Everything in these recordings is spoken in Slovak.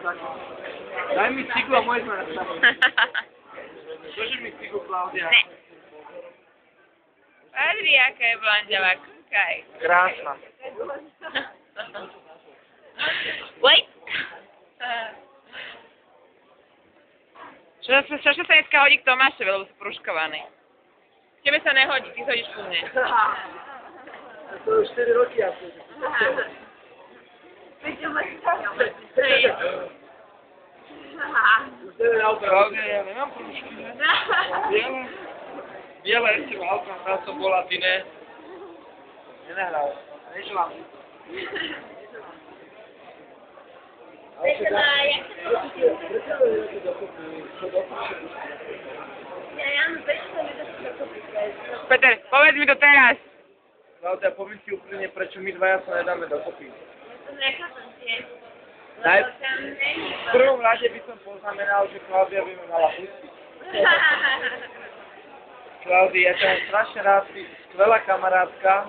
Daj mi cigu a môj sme nastaviť. Drží mi cigu, Klaudia. Ne. Pozri, aká je blondiava, kúkaj. Krásna. Wait. Čo sa dneska hodí k Tomášovi, lebo sú pruškovaní. Tebe sa nehodí, ty hodíš ku mne. To už 4 roky asi. Klaudia, ja nemám prúšky. Biele ešte v autom, tam som bola, ty ne. Nenehral, neželám. Peter, povedz mi to teraz. Klaudia, poviem ti úplne, prečo my dvaja sa nedáme dokopy. V prvom rade by som poznamenal, že Klaudia by mi mala pustiť. Klaudia, ja ťa mám strašne rád, si skvelá kamarátka,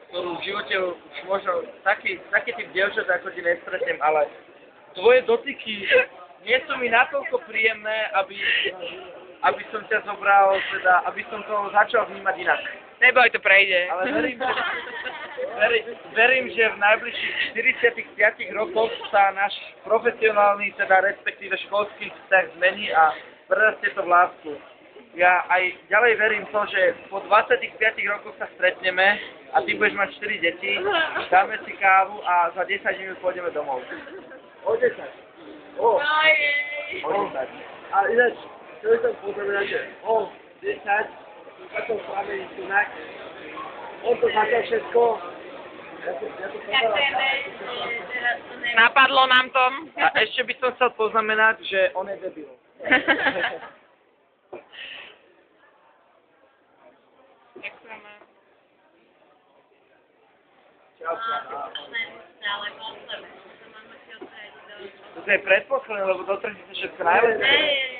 ktorú v živote už možno taký typ dievčat, ako ti nestretnem, ale tvoje dotyky nie sú mi natoľko príjemné, aby som ťa zobral, teda, aby som to začal vnímať inak. Neboj, to prejde. Ale verím, že v najbližších 45 rokoch sa náš profesionálny, teda respektíve školský vzťah zmení a prerastie to v lásku. Ja aj ďalej verím to, že po 25 rokoch sa stretneme a ty budeš mať 4 deti, dáme si kávu a za 10 minút pôjdeme domov. O 10. O 10. A ináč, čo by som poznamenal, že o 10, takom plamení sunak, on to začal všetko. Napadlo nám to. A ešte by som chcel poznamenať, že on je debil. Ďakujeme. Čau. To je predposledné, lebo do 30 všetko najlepšie.